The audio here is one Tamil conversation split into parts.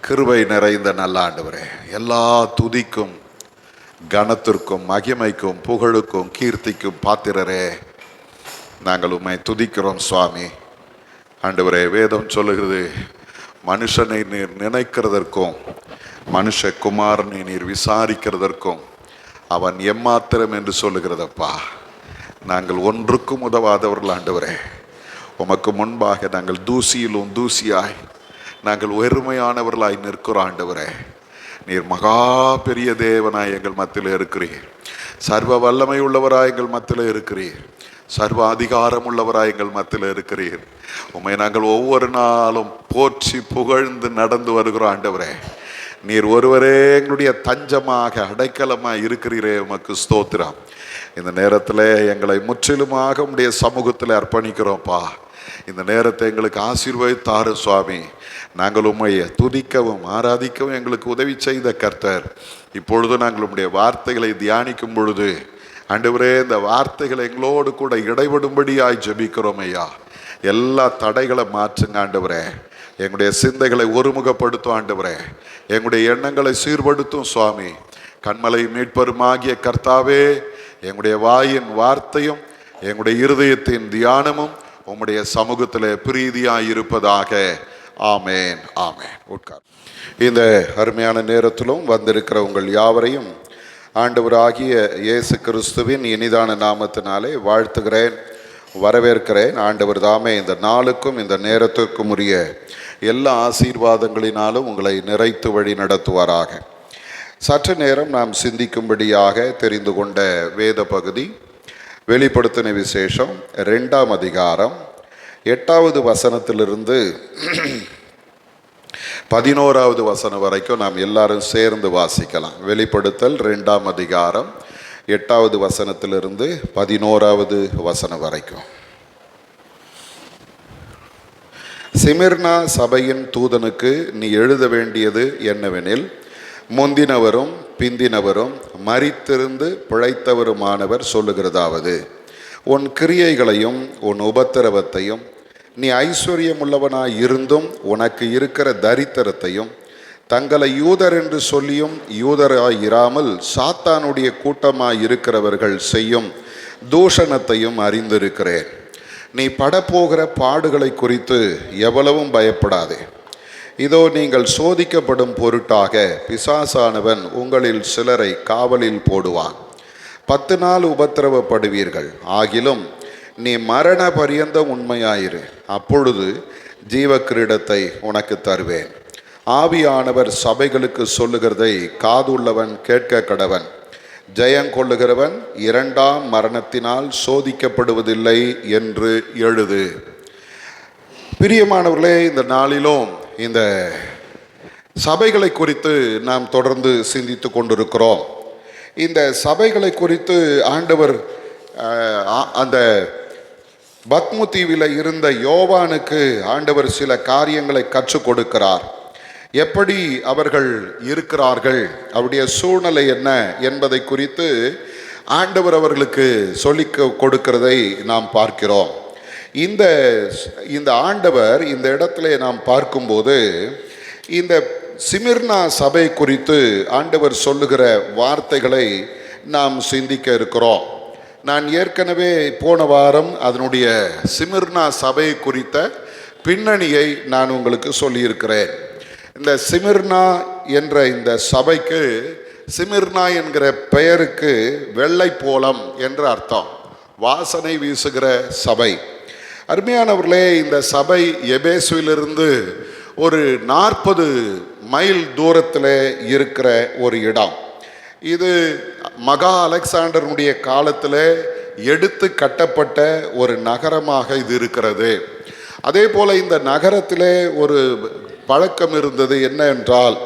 கிருபை நிறைந்த நல்ல ஆண்டவரே, எல்லா துதிக்கும் கனத்திற்கும் மகிமைக்கும் புகழுக்கும் கீர்த்திக்கும் பாத்திரரே, நாங்கள் உம்மை துதிக்கிறோம் சுவாமி. ஆண்டவரே, வேதம் சொல்லுகிறது, மனுஷனை நீர் நினைக்கிறதற்கும் மனுஷகுமாரனை நீர் விசாரிக்கிறதற்கும் அவன் எம்மாத்திரம் என்று சொல்லுகிறதப்பா. நாங்கள் ஒன்றுக்கும் உதவாதவர்கள் ஆண்டவரே. உமக்கு முன்பாக நாங்கள் தூசியிலும் தூசியாய் நாங்கள் வெறுமையானவர்களாய் நிற்கிறோம் ஆண்டவரே. நீர் மகா பெரிய தேவனாய் எங்கள் மத்தியில் இருக்கிறீர். சர்வ வல்லமை உள்ளவராய் எங்கள் மத்தியில் இருக்கிறீர். சர்வ அதிகாரம் உள்ளவராய் எங்கள் மத்தியில் இருக்கிறீர். உம்மை நாங்கள் ஒவ்வொரு நாளும் போற்றி புகழ்ந்து நடந்து வருகிறோம் ஆண்டவரே. நீர் ஒருவரே எங்களுடைய தஞ்சமாக அடைக்கலமாக இருக்கிறீரே, உமக்கு ஸ்தோத்திரம். இந்த நேரத்தில் எங்களை முற்றிலுமாக உம்முடைய சமூகத்தில் அர்ப்பணிக்கிறோம்ப்பா. இந்த நேரத்தை எங்களுக்கு ஆசீர்வதித்தாரு சுவாமி. நாங்கள் உம்மை துதிக்கவும் ஆராதிக்கவும் எங்களுக்கு உதவி செய்த கர்த்தர். இப்பொழுது நாங்கள் உம்முடைய வார்த்தைகளை தியானிக்கும் பொழுது ஆண்டவரே, இந்த வார்த்தைகளை எங்களோடு கூட இடைபடும்படியாய் ஜெபிக்கிறோம் ஐயா. எல்லா தடைகளை மாற்றுங்க ஆண்டவரே. எங்களுடைய சிந்தைகளை ஒருமுகப்படுத்தும் ஆண்டவரே. எங்களுடைய எண்ணங்களை சீர்படுத்தும் சுவாமி. கண்மலை மீட்பருமாகிய கர்த்தாவே, எங்களுடைய வாயின் வார்த்தையும் எங்களுடைய இருதயத்தின் தியானமும் உம்முடைய சமூகத்தில் பிரீதியாய் இருப்பதாக. ஆமேன், ஆமேன். உட்கார். இந்த அருமையான நேரத்திலும் வந்திருக்கிற உங்கள் யாவரையும் ஆண்டவராகிய இயேசு கிறிஸ்துவின் இனிதான நாமத்தினாலே வாழ்த்துகிறேன், வரவேற்கிறேன். ஆண்டவர் தாமே இந்த நாளுக்கும் இந்த நேரத்திற்கும் உரிய எல்லா ஆசீர்வாதங்களினாலும் உங்களை நிறைத்து வழி நடத்துவாராக. சற்று நேரம் நாம் சிந்திக்கும்படியாக தெரிந்து கொண்ட வேத பகுதி வெளிப்படுத்தின விசேஷம் 2ஆம் அதிகாரம் 8வது வசனத்திலிருந்து 11வது வசனம் வரைக்கும் நாம் எல்லாரும் சேர்ந்து வாசிக்கலாம். வெளிப்படுத்தல் 2ஆம் அதிகாரம் 8வது வசனத்திலிருந்து 11வது வசனம் வரைக்கும். சிமிர்னா சபையின் தூதனுக்கு நீ எழுத வேண்டியது என்னவெனில், முந்தினவரும் பிந்தினவரும் மரித்திருந்து பிழைத்தவருமானவர் சொல்லுகிறதாவது, உன் கிரியைகளையும் உன் உபத்திரவத்தையும் நீ ஐஸ்வர்யமுள்ளவனாய் இருந்தும் உனக்கு இருக்கிற தரித்திரத்தையும் தங்களை யூதர் என்று சொல்லியும் யூதராய் இராமல் சாத்தானுடைய கூட்டமாய் இருக்கிறவர்கள் செய்யும் தூஷணத்தையும் அறிந்திருக்கிறேன். நீ படப்போகிற பாடுகளை குறித்து எவ்வளவும் பயப்படாதே. இதோ நீங்கள் சோதிக்கப்படும் பொருட்டாக பிசாசானவன் உங்களில் சிலரை காவலில் போடுவான். 10 நாள் உபத்திரவப்படுவீர்கள். ஆகிலும் நீ மரண பரியந்தம் உண்மையாயிரு, அப்பொழுது ஜீவ கிரீடத்தை உனக்கு தருவேன். ஆவியானவர் சபைகளுக்கு சொல்லுகிறதை காதுள்ளவன் கேட்க கடவன். ஜெயங்கொள்ளுகிறவன் 2ஆம் மரணத்தினால் சோதிக்கப்படுவதில்லை என்று எழுது. பிரியமானவர்களே, இந்த நாளிலும் இந்த சபைகளை குறித்து நாம் தொடர்ந்து சிந்தித்து கொண்டிருக்கிறோம். இந்த சபைகளை குறித்து ஆண்டவர் அந்த பத்மு தீவில் இருந்த யோவானுக்கு ஆண்டவர் சில காரியங்களை கற்றுக் கொடுக்கிறார். எப்படி அவர்கள் இருக்கிறார்கள், அவருடைய சூழ்நிலை என்ன என்பதை குறித்து ஆண்டவர் அவர்களுக்கு சொல்லி கொடுக்கிறதை நாம் பார்க்கிறோம். இந்த ஆண்டவர் இந்த இடத்துல நாம் பார்க்கும்போது இந்த சிமிர்னா சபை குறித்து ஆண்டவர் சொல்லுகிற வார்த்தைகளை நாம் சிந்திக்க இருக்கிறோம். நான் ஏற்கனவே போன வாரம் அதனுடைய சிமிர்னா சபை குறித்த பின்னணியை நான் உங்களுக்கு சொல்லியிருக்கிறேன். இந்த சிமிர்னா என்ற இந்த சபைக்கு, சிமிர்னா என்கிற பெயருக்கு வெள்ளை போலம் என்று அர்த்தம், வாசனை வீசுகிற சபை. அருமையானவர்களே, இந்த சபை எபேசுவிலிருந்து ஒரு 40 மைல் தூரத்தில் இருக்கிற ஒரு இடம். இது மகா அலெக்சாண்டருடைய காலத்தில் எடுத்து கட்டப்பட்ட ஒரு நகரமாக இது இருக்கிறது. அதே போல் இந்த நகரத்தில் ஒரு பழக்கம் இருந்தது. என்ன என்றால்,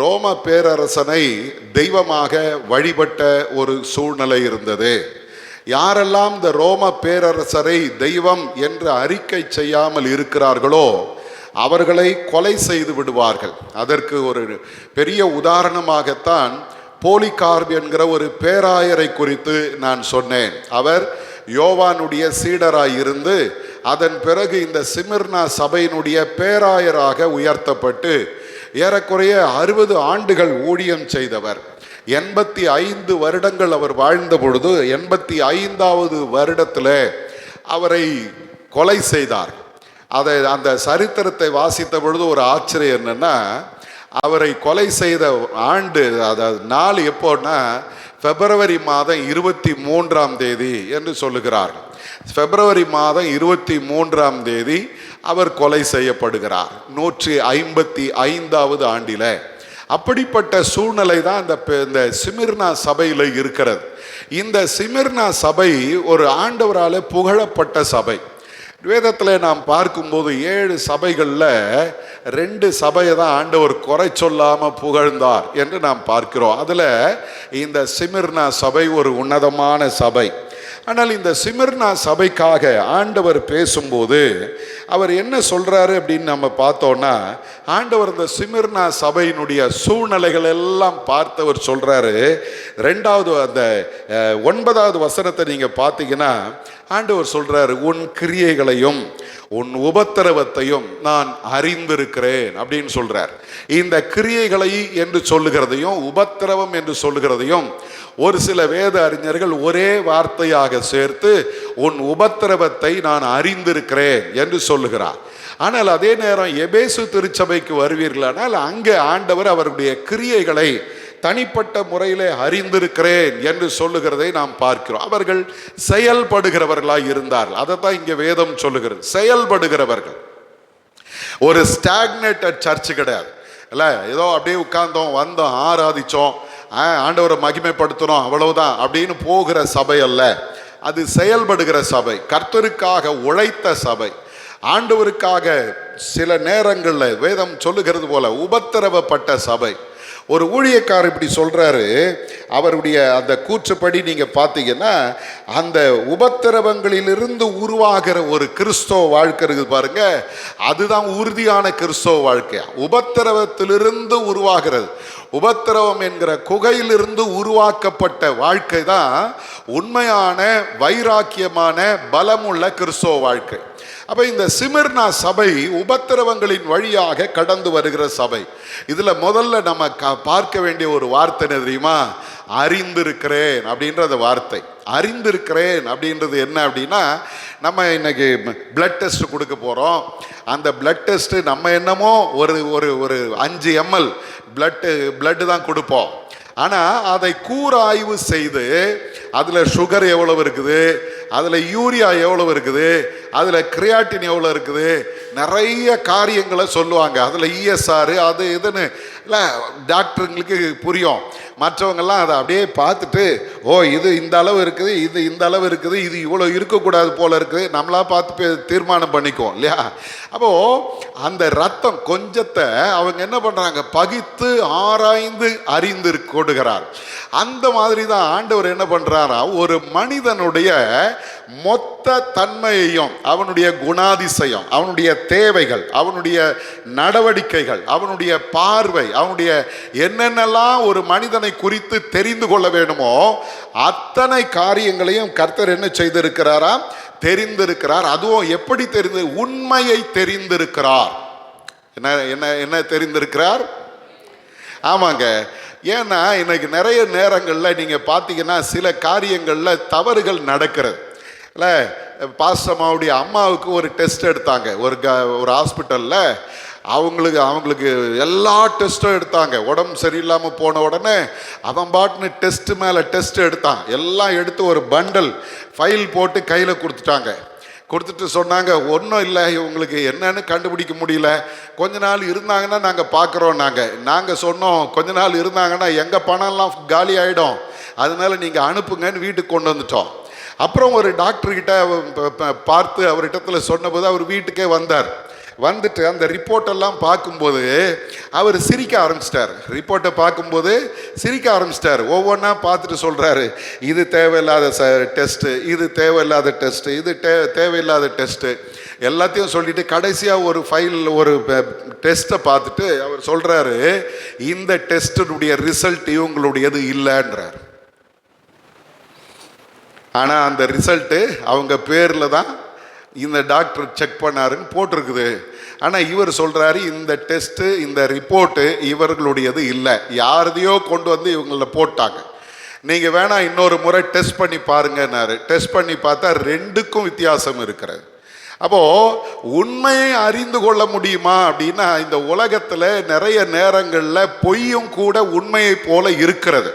ரோம பேரரசனை தெய்வமாக வழிபட்ட ஒரு சூழ்நிலை இருந்தது. யாரெல்லாம் இந்த ரோம பேரரசரை தெய்வம் என்று அறிக்கை செய்யாமல் இருக்கிறார்களோ அவர்களை கொலை செய்து விடுவார்கள். அதற்கு ஒரு பெரிய உதாரணமாகத்தான் போலிகார்ப் என்கிற ஒரு பேராயரை குறித்து நான் சொன்னேன். அவர் யோவானுடைய சீடராய் இருந்து அதன் பிறகு இந்த சிமிர்னா சபையினுடைய பேராயராக உயர்த்தப்பட்டு ஏறக்குறைய 60 ஆண்டுகள் ஊழியம் செய்தவர். 85 வருடங்கள் அவர் வாழ்ந்த பொழுது 85வது வருடத்தில் அவரை கொலை செய்தார். அந்த சரித்திரத்தை வாசித்த பொழுது ஒரு ஆச்சரியம் என்னன்னா, அவரை கொலை செய்த ஆண்டு, அதாவது நாள் எப்போன்னா பிப்ரவரி மாதம் 23ஆம் தேதி என்று சொல்லுகிறார். பிப்ரவரி மாதம் 23ஆம் தேதி அவர் கொலை செய்யப்படுகிறார் 155வது ஆண்டில. அப்படிப்பட்ட சூழ்நிலை தான் இந்த சிமிர்னா சபையில் இருக்கிறது. இந்த சிமிர்னா சபை ஒரு ஆண்டவரால் புகழப்பட்ட சபை. வேதத்தில் நாம் பார்க்கும்போது 7 சபைகளில் 2 சபையை தான் ஆண்டவர் குறை சொல்லாமல் புகழ்ந்தார் என்று நாம் பார்க்கிறோம். அதில் இந்த சிமிர்னா சபை ஒரு உன்னதமான சபை. ஆனால் இந்த சிமிர்னா சபைக்காக ஆண்டவர் பேசும்போது அவர் என்ன சொல்றாரு அப்படின்னு நம்ம பார்த்தோம்னா, ஆண்டவர் இந்த சிமிர்னா சபையினுடைய சூழ்நிலைகள் எல்லாம் பார்த்தவர் சொல்றாரு. 2வது அந்த 9வது வசனத்தை நீங்க பார்த்தீங்கன்னா ஆண்டவர் சொல்றாரு, உன் கிரியைகளையும் உன் உபத்திரவத்தையும் நான் அறிந்திருக்கிறேன் அப்படின்னு சொல்றார். இந்த கிரியைகளை என்று சொல்லுகிறதையும் உபத்திரவம் என்று சொல்லுகிறதையும் ஒரு சில வேத அறிஞர்கள் ஒரே வார்த்தையாக சேர்த்து உன் உபத்திரவத்தை நான் அறிந்திருக்கிறேன் என்று சொல்லுகிறார். ஆனால் அதே நேரம் எபேசு திருச்சபைக்கு வருவீர்களானால் அங்கே ஆண்டவர் அவருடைய கிரியைகளை தனிப்பட்ட முறையிலே அறிந்திருக்கிறேன் என்று சொல்லுகிறதை நாம் பார்க்கிறோம். அவர்கள் செயல்படுகிறவர்களாய் இருந்தார்கள். அதை தான் இங்கே வேதம் சொல்லுகிறது, செயல்படுகிறவர்கள். ஒரு ஸ்டாக்னேட்டட் சர்ச் கிடையாது இல்லை, ஏதோ அப்படியே உட்கார்ந்தோம் வந்தோம் ஆராதிச்சோம் ஆண்டவரை மகிமைப்படுத்தணும் அவ்வளவுதான் அப்படின்னு போகிற சபை அல்ல. அது செயல்படுகிற சபை, கர்த்தருக்காக உழைத்த சபை, ஆண்டவருக்காக சில நேரங்களில் வேதம் சொல்லுகிறது போல உபத்திரவப்பட்ட சபை. ஒரு ஊழியக்காரர் இப்படி சொல்றாரு, அவருடைய அந்த கூற்றுப்படி நீங்க பார்த்தீங்கன்னா அந்த உபத்திரவங்களிலிருந்து உருவாகிற ஒரு கிறிஸ்தவ வாழ்க்கை இருக்குது பாருங்க, அதுதான் உறுதியான கிறிஸ்தவ வாழ்க்கை. உபத்திரவத்திலிருந்து உருவாகிறது, உபத்திரவம் என்கிற குகையிலிருந்து உருவாக்கப்பட்ட வாழ்க்கை தான் உண்மையான வைராக்கியமான பலமுள்ள கிறிஸ்தவ வாழ்க்கை. அப்ப இந்த சிமிர்னா சபை உபத்திரவங்களின் வழியாக கடந்து வருகிற சபை. இதுல முதல்ல நம்ம பார்க்க வேண்டிய ஒரு வார்த்தை என்ன தெரியுமா? அறிந்திருக்கிறேன் அப்படின்ற அந்த வார்த்தை. அறிந்திருக்கிறேன் அப்படின்றது என்ன அப்படின்னா, நம்ம இன்னைக்கு பிளட் டெஸ்ட் கொடுக்க போறோம். அந்த பிளட் டெஸ்ட் நம்ம என்னமோ ஒரு ஒரு ஒரு 5 ml பிளட் தான் கொடுப்போம். ஆனால் அதை கூராய்வு செய்து அதில் சுகர் எவ்வளவு இருக்குது, அதில் யூரியா எவ்வளவு இருக்குது, அதில் கிரியாட்டின் எவ்வளோ இருக்குது, நிறைய காரியங்களை சொல்லுவாங்க. அதில் இஎஸ்ஆர் அது இதுன்னு இல்லை, டாக்டருங்களுக்கு புரியும். மற்றவங்கெல்லாம் அதை அப்படியே பார்த்துட்டு, ஓ இது இந்த அளவு இருக்குது, இது இந்த அளவு இருக்குது, இது இவ்வளோ இருக்கக்கூடாது போல இருக்குது, நம்மளா பார்த்து தீர்மானம் பண்ணிக்குவோம் இல்லையா? அப்போது அந்த ரத்தம் கொஞ்சத்தை அவங்க என்ன பண்ணுறாங்க, பகித்து ஆராய்ந்து அறிந்து கொடுக்கிறார். அந்த மாதிரி தான் ஆண்டவர் என்ன பண்ணுறாரா, ஒரு மனிதனுடைய மொத்த தன்மையையும் அவனுடைய குணாதிசயம், அவனுடைய தேவைகள், அவனுடைய நடவடிக்கைகள், அவனுடைய பார்வை, அவனுடைய என்னென்னலாம் ஒரு மனிதனை குறித்து தெரிந்து கொள்ள வேணுமோ அத்தனை காரியங்களையும் கர்த்தர் என்ன செய்திருக்கிறாரா, தெரிந்திருக்கிறார். அதுவும் எப்படி தெரிந்து, உண்மையை தெரிந்திருக்கிறார். என்ன என்ன என்ன தெரிந்திருக்கிறார்? ஆமாங்க. ஏன்னா இன்னைக்கு நிறைய நேரங்களில் நீங்கள் பார்த்தீங்கன்னா சில காரியங்களில் தவறுகள் நடக்கிறது இல்லை. பாஸ்டம்மாவுடைய அம்மாவுக்கு ஒரு டெஸ்ட் எடுத்தாங்க ஒரு ஹாஸ்பிட்டலில். அவங்களுக்கு எல்லா டெஸ்ட்டும் எடுத்தாங்க. உடம்பு சரியில்லாமல் போன உடனே அவன் பாட்டுன்னு டெஸ்ட் மேலே டெஸ்ட் எடுத்தான். எல்லாம் எடுத்து ஒரு பண்டல் ஃபைல் போட்டு கையில் கொடுத்துட்டு சொன்னாங்க, ஒன்றும் இல்லை, இவங்களுக்கு என்னன்னு கண்டுபிடிக்க முடியல, கொஞ்ச நாள் இருந்தாங்கன்னா நாங்கள் பார்க்குறோம். நாங்கள் சொன்னோம் கொஞ்ச நாள் இருந்தாங்கன்னா எங்கள் பணம்லாம் காலி ஆகிடும், அதனால நீங்கள் அனுப்புங்கன்னு வீட்டுக்கு கொண்டு வந்துட்டோம். அப்புறம் ஒரு டாக்டர்கிட்ட பார்த்து அவர்கிட்ட சொன்னபோது அவர் வீட்டுக்கே வந்துட்டு அந்த ரிப்போர்ட்டெல்லாம் பார்க்கும்போது அவர் சிரிக்க ஆரம்பிச்சிட்டார். ரிப்போர்ட்டை பார்க்கும்போது சிரிக்க ஆரம்பிச்சிட்டார். ஒவ்வொன்றா பார்த்துட்டு சொல்கிறாரு, இது தேவையில்லாத டெஸ்ட்டு, இது தேவையில்லாத டெஸ்ட்டு, இது தேவையில்லாத டெஸ்ட்டு எல்லாத்தையும் சொல்லிட்டு கடைசியாக ஒரு ஃபைல் ஒரு டெஸ்ட்டை பார்த்துட்டு அவர் சொல்கிறாரு, இந்த டெஸ்ட்டினுடைய ரிசல்ட் இவங்களுடையது இல்லைன்றார். ஆனால் அந்த ரிசல்ட்டு அவங்க பேரில் தான் இந்த டாக்டர் செக் பண்ணாருன்னு போட்டிருக்குது. ஆனால் இவர் சொல்கிறாரு இந்த டெஸ்ட்டு இந்த ரிப்போர்ட்டு இவர்களுடையது இல்லை, யாரதையோ கொண்டு வந்து இவங்கள போட்டாங்க, நீங்கள் வேணா இன்னொரு முறை டெஸ்ட் பண்ணி பாருங்கன்னாரு. டெஸ்ட் பண்ணி பார்த்தா ரெண்டுக்கும் வித்தியாசம் இருக்கிறது. அப்போது உண்மையை அறிந்து கொள்ள முடியுமா அப்படின்னா, இந்த உலகத்தில் நிறைய நேரங்களில் பொய்யும் கூட உண்மையை போல இருக்கிறது.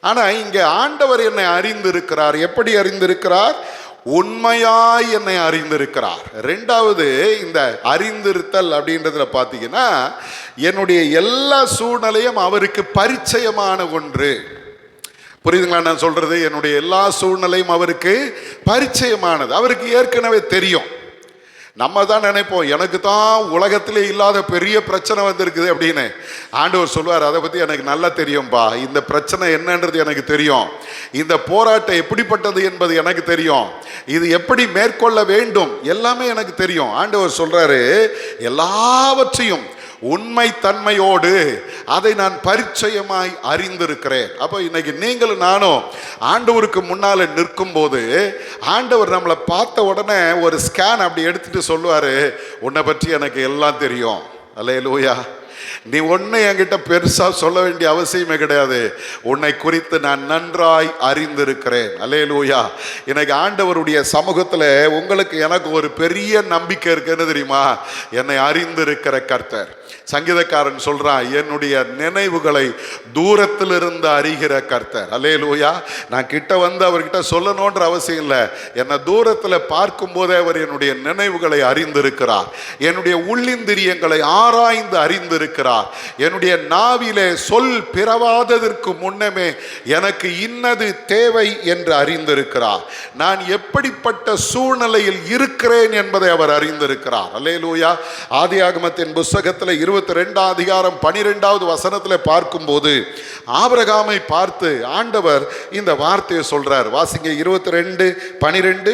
ஆனால் இங்கே ஆண்டவர் என்னை அறிந்திருக்கிறார். எப்படி அறிந்திருக்கிறார்? உண்மையாய் என்னை அறிந்திருக்கிறார். ரெண்டாவது, இந்த அறிந்திருத்தல் அப்படின்றதுல பார்த்தீங்கன்னா, என்னுடைய எல்லா சூழ்நிலையும் அவருக்கு பரிச்சயமான ஒன்று. புரியுதுங்களா நான் சொல்றது? என்னுடைய எல்லா சூழ்நிலையும் அவருக்கு பரிச்சயமானது, அவருக்கு ஏற்கனவே தெரியும். நம்ம தான் நினைப்போம் எனக்கு தான் உலகத்திலே இல்லாத பெரிய பிரச்சனை வந்திருக்குது அப்படின்னு. ஆண்டவர் சொல்வார், அதை பற்றி எனக்கு நல்லா தெரியும்பா, இந்த பிரச்சனை என்னன்றது எனக்கு தெரியும், இந்த போராட்டம் எப்படிப்பட்டது என்பது எனக்கு தெரியும், இது எப்படி மேற்கொள்ள வேண்டும் எல்லாமே எனக்கு தெரியும். ஆண்டவர் சொல்றாரு, எல்லாவற்றையும் உண்மை தன்மையோடு அதை நான் பரிச்சயமாய் அறிந்திருக்கிறேன். அப்போ இன்னைக்கு நீங்களும் நானும் ஆண்டவருக்கு முன்னால நிற்கும் போது ஆண்டவர் நம்மளை பார்த்த உடனே ஒரு ஸ்கேன் அப்படி எடுத்துட்டு சொல்லுவாரு, உன்னை பற்றி எனக்கு எல்லாம் தெரியும். அல்லேலூயா. நீ ஒன்று என்கிட்ட பெருசாக சொல்ல வேண்டிய அவசியமே கிடையாது, உன்னை குறித்து நான் நன்றாய் அறிந்திருக்கிறேன். அல்லேலூயா. இன்னைக்கு ஆண்டவருடைய சமூகத்தில் உங்களுக்கு எனக்கு ஒரு பெரிய நம்பிக்கை இருக்குன்னு தெரியுமா? என்னை அறிந்திருக்கிற கர்த்தர். சங்கீதக்காரன் சொல்றான், என்னுடைய நினைவுகளை தூரத்திலிருந்து அறிகிற கர்த்தர். அல்லேலூயா. நான் கிட்ட வந்து அவர்கிட்ட சொல்லணுன்ற அவசியம் இல்லை, என்னை தூரத்தில் பார்க்கும் போதே அவர் என்னுடைய நினைவுகளை அறிந்திருக்கிறார், என்னுடைய உள்ளிந்திரியங்களை ஆராய்ந்து அறிந்திருக்கிறார், என்னுடைய நாவிலே சொல் பிறவாததற்கு முன்னமே எனக்கு இன்னது தேவை என்று அறிந்திருக்கிறார், நான் எப்படிப்பட்ட சூழ்நிலையில் இருக்கிறேன் என்பதை அவர் அறிந்திருக்கிறார். அல்லேலூயா. ஆதியாகமத்தின் புத்தகத்தில் 22 அதிகாரம் 12வது வசனத்தில் பார்க்கும்போது ஆபிரகாமை பார்த்து ஆண்டவர் இந்த வார்த்தையை சொல்றார். வாசிங்க 22:12.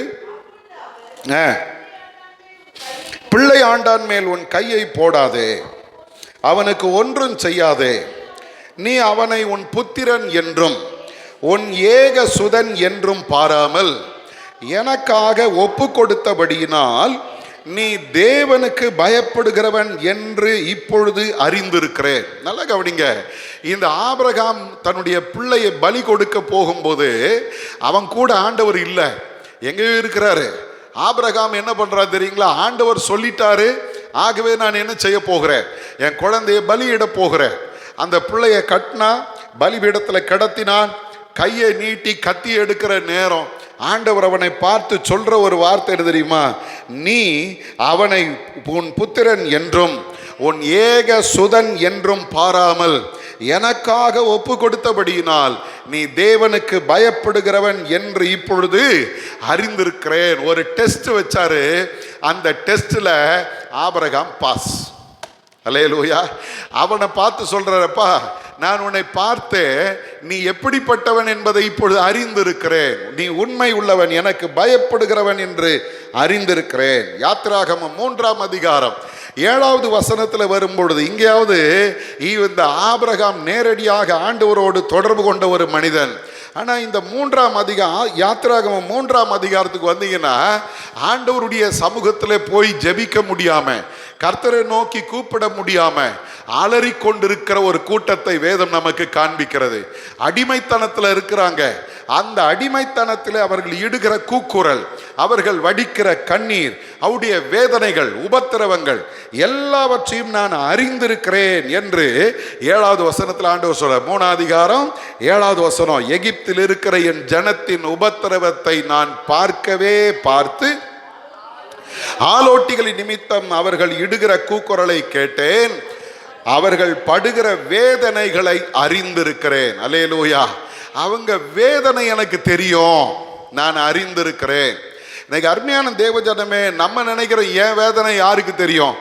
பிள்ளை ஆண்டான் மேல் உன் கையை போடாதே, அவனுக்கு ஒன்றும் செய்யாதே, நீ அவனை உன் புத்திரன் என்றும் உன் ஏக சுதன் என்றும் பாராமல் எனக்காக ஒப்பு கொடுத்தபடியினால் நீ தேவனுக்கு பயப்படுகிறவன் என்று இப்பொழுது அறிந்திருக்கிறேன். நல்லா கவனிங்க. இந்த ஆபிரகாம் தன்னுடைய பிள்ளையை பலி கொடுக்க போகும்போது அவன் கூட ஆண்டவர் இல்லை, எங்கேயோ இருக்கிறாரு. ஆபிரகாம் என்ன பண்றாரு தெரியுங்களா? ஆண்டவர் சொல்லிட்டாரு, ஆகவே நான் என்ன செய்ய போகிறேன், என் குழந்தைய பலியிட போகிறேன். அந்த பிள்ளைய கட்டினா, பலிபீடத்தில் கிடத்தினான், கையை நீட்டி கத்தி எடுக்கிற நேரம் ஆண்டவர் அவனை பார்த்து சொல்ற ஒரு வார்த்தை தெரியுமா? நீ அவனை உன் புத்திரன் என்றும் உன் ஏக சுதன் என்றும் பாராமல் எனக்காக ஒப்பு கொடுத்தபடியினால் நீ தேவனுக்கு பயப்படுகிறவன் என்று இப்பொழுது அறிந்திருக்கிறேன். ஒரு டெஸ்ட் வச்சாரு, அந்த டெஸ்ட்ல ஆபிரகாம் பாஸ். அல்லேலூயா. அவனை பார்த்து சொல்றப்பா, நான் உன்னை பார்த்து நீ எப்படிப்பட்டவன் என்பதை இப்பொழுது அறிந்திருக்கிறேன், நீ உண்மை உள்ளவன், எனக்கு பயப்படுகிறவன் என்று அறிந்திருக்கிறேன். யாத்திராகமம் 3ஆம் அதிகாரம் 7வது வசனத்தில் வரும்பொழுது, இங்கேயாவது இந்த ஆபிரகாம் நேரடியாக ஆண்டவரோடு தொடர்பு கொண்ட ஒரு மனிதன். ஆனால் இந்த 3ஆம் அதிகாரம், யாத்திராகமம் 3ஆம் அதிகாரத்துக்கு வந்தீங்கன்னா ஆண்டவருடைய சமூகத்தில் போய் ஜெபிக்க முடியாம, கர்த்தரை நோக்கி கூப்பிட முடியாம அலறி கொண்டிருக்கிற ஒரு கூட்டத்தை வேதம் நமக்கு காண்பிக்கிறது. அடிமைத்தனத்தில் இருக்கிறாங்க. அந்த அடிமைத்தனத்தில் அவர்கள் இடுகிற கூக்குரல், அவர்கள் வடிக்கிற கண்ணீர், அவருடைய வேதனைகள், உபத்திரவங்கள் எல்லாவற்றையும் நான் அறிந்திருக்கிறேன் என்று 7வது வசனத்தில் ஆண்டவர் சொல்ற. 3ஆம் அதிகாரம் 7வது வசனம், எகிப்தில் இருக்கிற என் ஜனத்தின் உபத்திரவத்தை நான் பார்த்து ஆலோட்டிகளின் நிமித்தம் அவர்கள் இடுகிற கூக்குரலை கேட்டேன், அவர்கள் படுகிற வேதனைகளை அறிந்திருக்கிறேன். அல்லேலூயா. அவங்க வேதனை எனக்கு தெரியும், நான் அறிந்திருக்கிறேன். இன்னைக்கு அருமையான தேவஜனமே, நம்ம நினைக்கிற என் வேதனை யாருக்கு தெரியும்,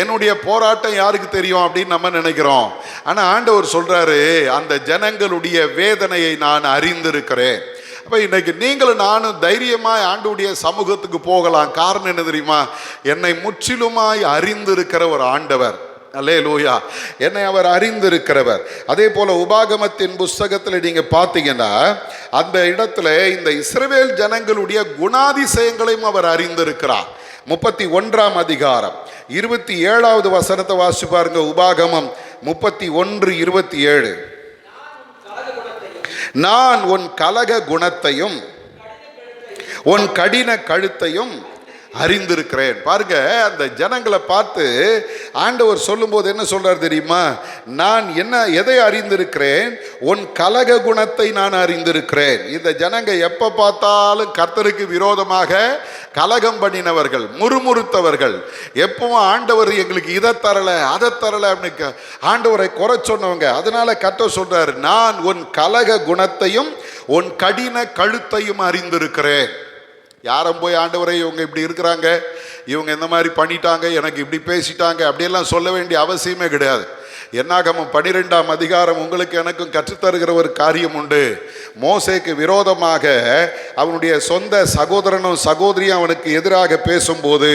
என்னுடைய போராட்டம் யாருக்கு தெரியும் அப்படின்னு நம்ம நினைக்கிறோம். ஆனால் ஆண்டவர் சொல்றாரு, அந்த ஜனங்களுடைய வேதனையை நான் அறிந்திருக்கிறேன். அப்போ இன்னைக்கு நீங்களும் நானும் தைரியமாய் ஆண்டவருடைய சமூகத்துக்கு போகலாம். காரணம் என்ன தெரியுமா? என்னை முற்றிலுமாய் அறிந்திருக்கிற ஒரு ஆண்டவர். அல்லேலூயா. என்னை அவர் அறிந்திருக்கிறவர். அதே போல உபாகமத்தின் புஸ்தகத்தில் நீங்க பார்த்தீங்கன்னா அந்த இடத்துல இந்த இஸ்ரவேல் ஜனங்களுடைய குணாதிசயங்களையும் அவர் அறிந்திருக்கிறார். 31ஆம் அதிகாரம் 27வது வசனத்தை வாசி பாருங்க. உபாகமம் 31:27. நான் உன் கலக குணத்தையும் உன் கடின கழுத்தையும் அறிந்திருக்கிறேன். பாருங்க, அந்த ஜனங்களை பார்த்து ஆண்டவர் சொல்லும் போது என்ன சொல்றார் தெரியுமா? நான் எதை அறிந்திருக்கிறேன்? உன் கலக குணத்தை நான் அறிந்திருக்கிறேன். இந்த ஜனங்க எப்ப பார்த்தாலும் கர்த்தருக்கு விரோதமாக கலகம் பண்ணினவர்கள், முறுமுறுத்தவர்கள், எப்பவும் ஆண்டவர் எங்களுக்கு இதை தரல அதை தரல அப்படின்னு ஆண்டவரை குறை சொன்னவங்க. அதனால கர்த்தர் சொல்றாரு, நான் உன் கலக குணத்தையும் உன் கடின கழுத்தையும் அறிந்திருக்கிறேன். யாரும் போய் ஆண்டவரை இவங்க இப்படி இருக்கிறாங்க, இவங்க இந்த மாதிரி பண்ணிட்டாங்க, எனக்கு இப்படி பேசிட்டாங்க அப்படியெல்லாம் சொல்ல வேண்டிய அவசியமே கிடையாது. என்னாகமம் 12ஆம் அதிகாரம் உங்களுக்கு எனக்கும் கற்றுத்தருகிற ஒரு காரியம் உண்டு. மோசேக்கு விரோதமாக அவனுடைய சொந்த சகோதரனும் சகோதரியும் அவனுக்கு எதிராக பேசும்போது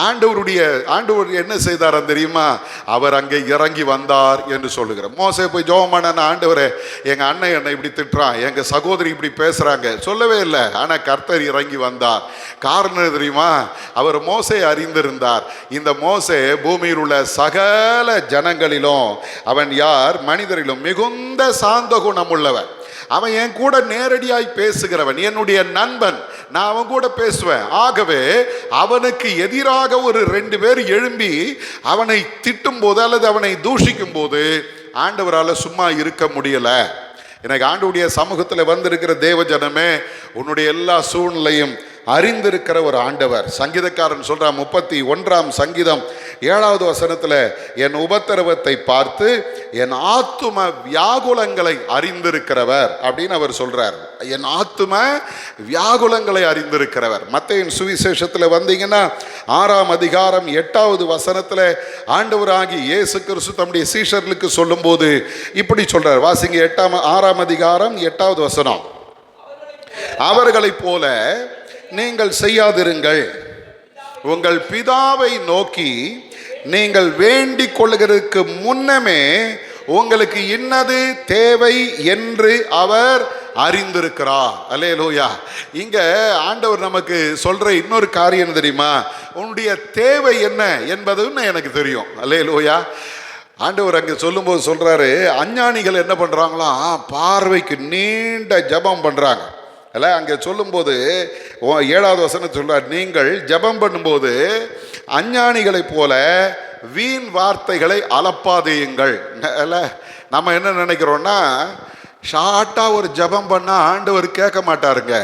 ஆண்டவர் என்ன செய்தார் தெரியுமா? அவர் அங்கே இறங்கி வந்தார் என்று சொல்லுகிறார். மோசே போய் ஜெபம் பண்ண, ஆண்டவரே எங்கள் அண்ணன் என்னை இப்படி திட்டுறான், எங்கள் சகோதரி இப்படி பேசுகிறாங்க சொல்லவே இல்லை. ஆனால் கர்த்தர் இறங்கி வந்தார். காரணம் தெரியுமா? அவர் மோசே அறிந்திருந்தார். இந்த மோசே பூமியில் உள்ள சகல ஜனங்களிலும் அவன் யார்? மனிதரிலும் மிகுந்த சாந்த குணம் உள்ளவன். அவன் என் கூட நேரடியாய் பேசுகிறவன், என்னுடைய நண்பன், நான் அவன் கூட பேசுவேன். ஆகவே அவனுக்கு எதிராக ஒரு 2 பேர் எழும்பி அவனை திட்டும் போது அல்லது அவனை தூஷிக்கும் போது ஆண்டவரால் சும்மா இருக்க முடியல. எனக்கு ஆண்டவருடைய சமூகத்தில் வந்திருக்கிற தேவ ஜனமே, உன்னுடைய எல்லா சூழ்நிலையும் அறிந்திருக்கிற ஒரு ஆண்டவர். சங்கீதக்காரன் சொல்றான் 31ஆம் சங்கீதம் 7வது வசனத்தில், என் உபத்திரவத்தை பார்த்து என் ஆத்தும வியாகுலங்களை அறிந்திருக்கிறவர் அப்படின்னு அவர் சொல்றார். என் ஆத்தும வியாகுலங்களை அறிந்திருக்கிறவர். மத்தேயின் சுவிசேஷத்தில் வந்தீங்கன்னா 6ஆம் அதிகாரம் 8வது வசனத்தில் ஆண்டவராகி இயேசு கிறிஸ்து தம்முடைய சீஷர்களுக்கு சொல்லும் போது இப்படி சொல்றார். வாசிங்க 6ஆம் அதிகாரம் 8வது வசனம். அவர்களைப் போல நீங்கள் செய்யாதிருங்கள், உங்கள் பிதாவை நோக்கி நீங்கள் வேண்டிக் கொள்கிறதுக்கு முன்னமே உங்களுக்கு இன்னது தேவை என்று அவர் அறிந்திருக்கிறார். அல்லேலூயா. இங்க ஆண்டவர் நமக்கு சொல்ற இன்னொரு காரியம் தெரியுமா? உன்னுடைய தேவை என்ன என்பதுன்னு எனக்கு தெரியும். அல்லேலூயா. ஆண்டவர் அங்கே சொல்லும்போது சொல்றாரு, அஞ்ஞானிகள் என்ன பண்றாங்களாம்? பார்வைக்கு நீண்ட ஜபம் பண்றாங்க. அல்ல, அங்கே சொல்லும்போது 7வது வசனம் சொல்றார், நீங்கள் ஜபம் பண்ணும்போது அஞ்ஞானிகளைப் போல வீண் வார்த்தைகளை அலப்பாதேயுங்கள். அல்ல, நம்ம என்ன நினைக்கிறோம்னா, ஷார்ட்டாக ஒரு ஜபம் பண்ணால் ஆண்டவர் கேட்க மாட்டாருங்க.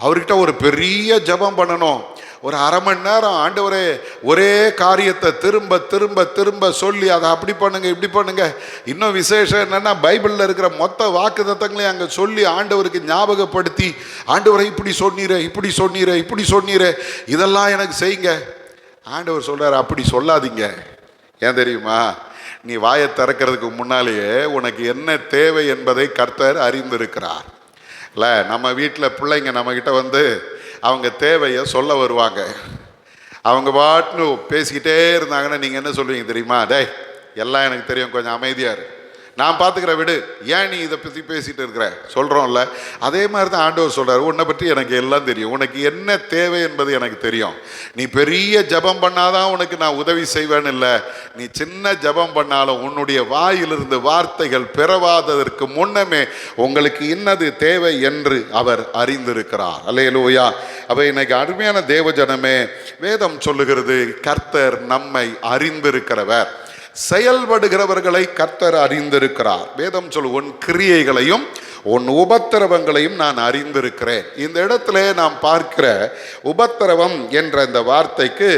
அவர்கிட்ட ஒரு பெரிய ஜபம் பண்ணணும். ஒரு 1/2 மணி நேரம் ஆண்டவரே ஒரே காரியத்தை திரும்ப திரும்ப திரும்ப சொல்லி அதை அப்படி பண்ணுங்க இப்படி பண்ணுங்க. இன்னும் விசேஷம் என்னன்னா, பைபிளில் இருக்கிற மொத்த வாக்குத்தத்தங்களையும் அங்கே சொல்லி ஆண்டவருக்கு ஞாபகப்படுத்தி, ஆண்டவரை இப்படி சொன்னீரே இப்படி சொன்னீரே இப்படி சொன்னீரே இதெல்லாம் எனக்கு செய்யுங்க. ஆண்டவர் சொல்றாரு, அப்படி சொல்லாதீங்க. ஏன் தெரியுமா? நீ வாயை திறக்கிறதுக்கு முன்னாலேயே உனக்கு என்ன தேவை என்பதை கர்த்தர் அறிந்திருக்கிறார். இல்லை, நம்ம வீட்டில் பிள்ளைங்க நம்மக்கிட்ட வந்து அவங்க தேவையை சொல்ல வருவாங்க. அவங்க பாட்டுன்னு பேசிக்கிட்டே இருந்தாங்கன்னா நீங்கள் என்ன சொல்லுவீங்க தெரியுமா? டேய், எல்லாம் எனக்கு தெரியும், கொஞ்சம் அமைதியாக இரு, நான் பார்த்துக்கிற விடு, ஏன் நீ இதை பற்றி பேசிகிட்டு இருக்கிற சொல்கிறோம்ல. அதே மாதிரி தான் ஆண்டவர் சொல்கிறார், உன்னை பற்றி எனக்கு எல்லாம் தெரியும், உனக்கு என்ன தேவை என்பது எனக்கு தெரியும். நீ பெரிய ஜபம் பண்ணாதான் உனக்கு நான் உதவி செய்வேன்னு இல்லை, நீ சின்ன ஜபம் பண்ணாலும் உன்னுடைய வாயிலிருந்து வார்த்தைகள் பிறவாததற்கு முன்னமே உங்களுக்கு இன்னது தேவை என்று அவர் அறிந்திருக்கிறார். அல்லேலூயா. அப்போ இன்னைக்கு அருமையான தேவ ஜனமே, வேதம் சொல்லுகிறது கர்த்தர் நம்மை அறிந்திருக்கிறவர். செயல்படுகிறவர்களை கர்த்தர் அறிந்திருக்கிறார். வேதம் சொல்லு, உன் கிரியைகளையும் உன் உபத்திரவங்களையும் நான் அறிந்திருக்கிறேன். இந்த இடத்துல நாம் பார்க்கிற உபத்திரவம் என்ற இந்த வார்த்தைக்கு